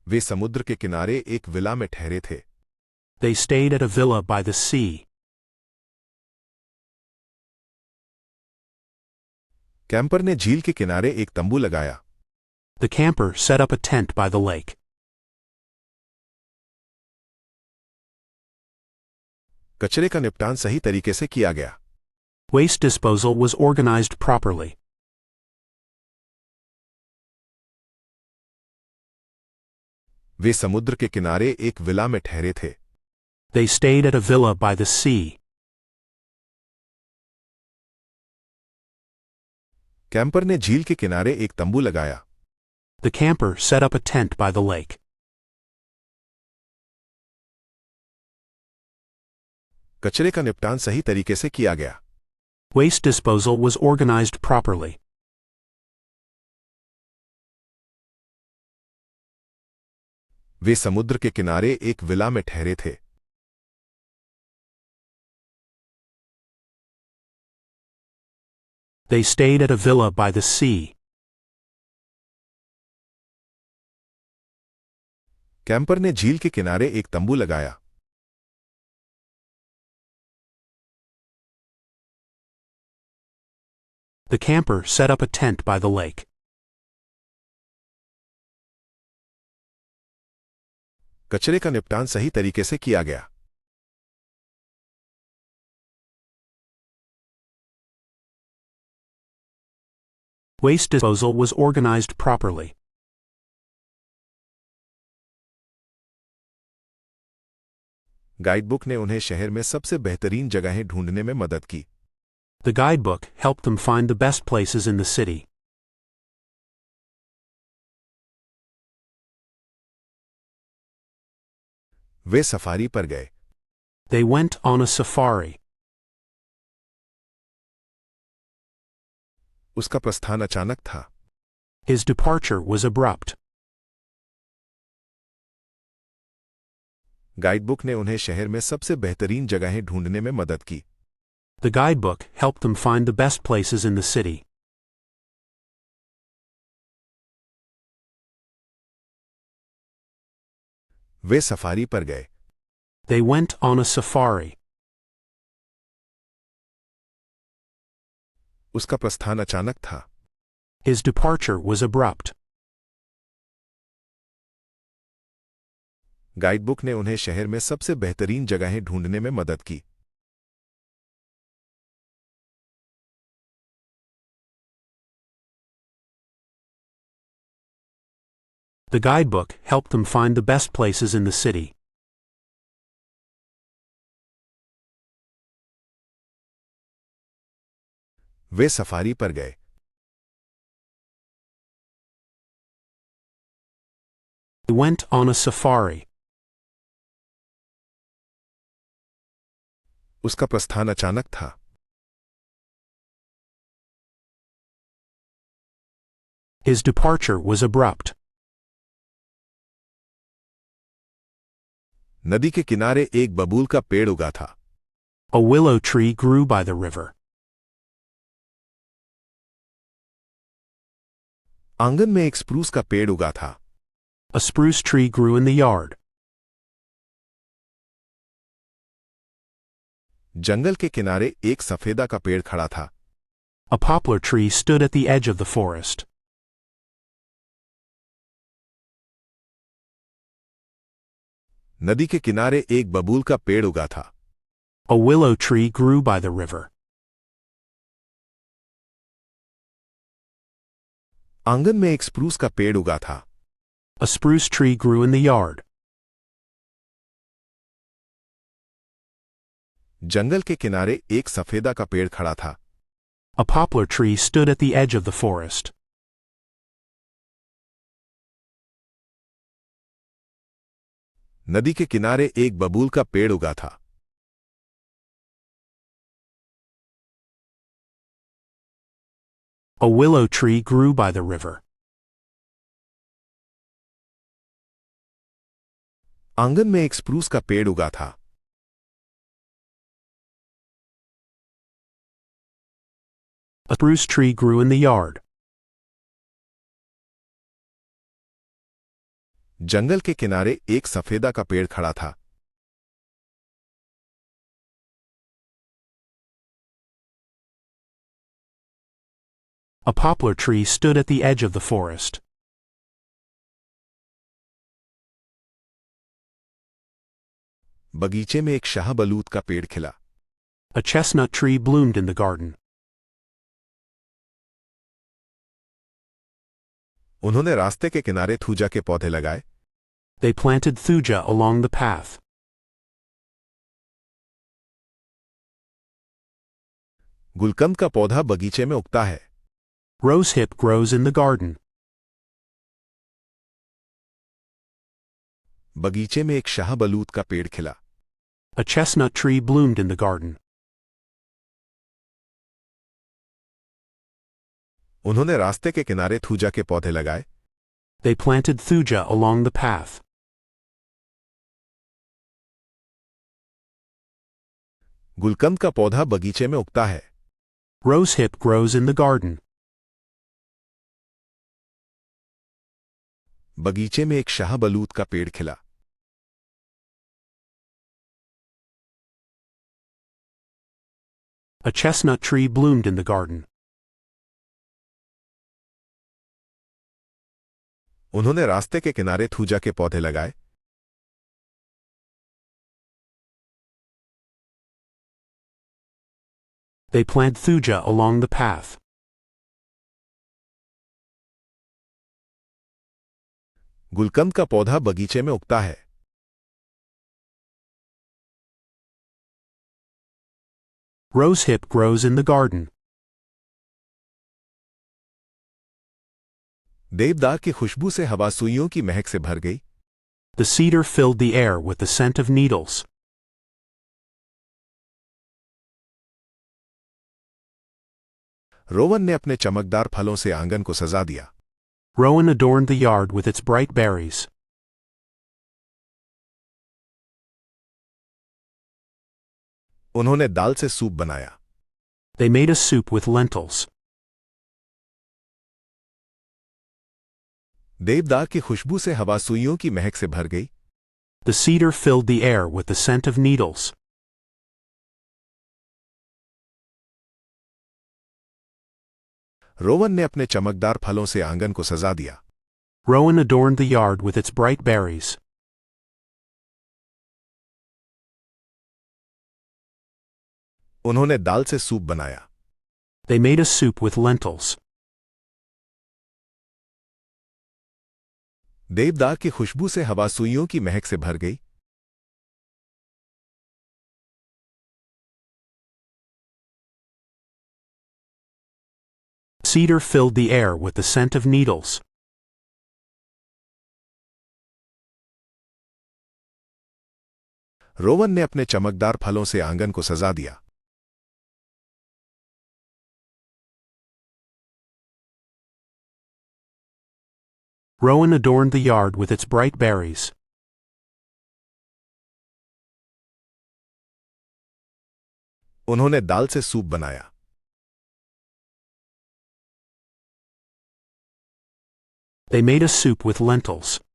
वे समुद्र के किनारे एक विला में ठहरे थे। They stayed at a villa by the sea. Camper ने झील के किनारे एक तंबू लगाया। The camper set up a tent by the lake. कचरे का निपटान सही तरीके से किया गया। Waste disposal was organized properly. वे समुद्र के किनारे एक विला में ठहरे थे। They stayed at a villa by the sea. Camper ने झील के किनारे एक तंबू लगाया। The camper set up a tent by the lake. कचरे का निपटान सही तरीके से किया गया। Waste disposal was organized properly. वे समुद्र के किनारे एक विला में ठहरे थे। They stayed at a villa by the sea. Camper ने झील के किनारे एक तंबू लगाया। The camper set up a tent by the lake. कचरे का निपटान सही तरीके से किया गया। Waste disposal was organized properly. Guidebook ने उन्हें शहर में सबसे बेहतरीन जगहें ढूंढने में मदद की। The guidebook helped them find the best places in the city. Way safari पर गए। They went on a safari. उसका प्रस्थान अचानक था। His departure was abrupt. Guidebook ने उन्हें शहर में सबसे बेहतरीन जगहें ढूंढने में मदद की। The guidebook helped them find the best places in the city. Way safari पर गए। They went on a safari. उसका प्रस्थान अचानक था। His departure was abrupt. Guidebook ने उन्हें शहर में सबसे बेहतरीन जगहें ढूंढने में मदद की। The guidebook helped them find the best places in the city. Way safari पर गए। They went on a safari. उसका प्रस्थान अचानक था। His departure was abrupt. नदी के किनारे एक बबूल का पेड़ उगा था। A willow tree grew by the river. आंगन में एक स्प्रूस का पेड़ उगा था। A spruce tree grew in the yard. जंगल के किनारे एक सफेदा का पेड़ खड़ा था। A poplar tree stood at the edge of the forest. नदी के किनारे एक बबूल का पेड़ उगा था। A willow tree grew by the river. आंगन में एक स्प्रूस का पेड़ उगा था। A spruce tree grew in the yard. जंगल के किनारे एक सफेदा का पेड़ खड़ा था। A poplar tree stood at the edge of the forest. नदी के किनारे एक बबूल का पेड़ उगा था। A willow tree grew by the river. आंगन में एक स्प्रूस का पेड़ उगा था। A spruce tree grew in the yard. जंगल के किनारे एक सफेदा का पेड़ खड़ा था। A poplar tree stood at the edge of the forest. बगीचे में एक शाहबलूत का पेड़ खिला। A chestnut tree bloomed in the garden. उन्होंने रास्ते के किनारे थूजा के पौधे लगाए। They planted thuja along the path. गुलकंद का पौधा बगीचे में उगता है। Rosehip grows in the garden. बगीचे में एक शाहबलूत का पेड़ खिला। A chestnut tree bloomed in the garden. उन्होंने रास्ते के किनारे थूजा के पौधे लगाए। They planted thuja along the path. गुलकंद का पौधा बगीचे में उगता है। Rosehip grows in the garden. बगीचे में एक शाहबलूत का पेड़ खिला। A chestnut tree bloomed in the garden. उन्होंने रास्ते के किनारे थूजा के पौधे लगाए। They plant thuja along the path. गुलकंद का पौधा बगीचे में उगता है। Rosehip grows in the garden. देवदार की खुशबू से हवा सुइयों की महक से भर गई। The cedar filled the air with the scent of needles. Rowan ने अपने चमकदार फलों से आंगन को सजा दिया। Rowan adorned the yard with its bright berries. उन्होंने दाल से सूप बनाया। They made a soup with lentils. देवदार की खुशबू से हवा सुइयों की महक से भर गई। The cedar filled the air with the scent of needles. Rowan ने अपने चमकदार फलों से आंगन को सजा दिया। Rowan adorned the yard with its bright berries. उन्होंने दाल से सूप बनाया। They made a soup with lentils. देवदार की खुशबू से हवा सुइयों की महक से भर गई। Cedar filled the air with the scent of needles. Rowan ने अपने चमकदार फलों से आंगन को सजा दिया। Rowan adorned the yard with its bright berries. उन्होंने दाल से सूप बनाया। They made a soup with lentils.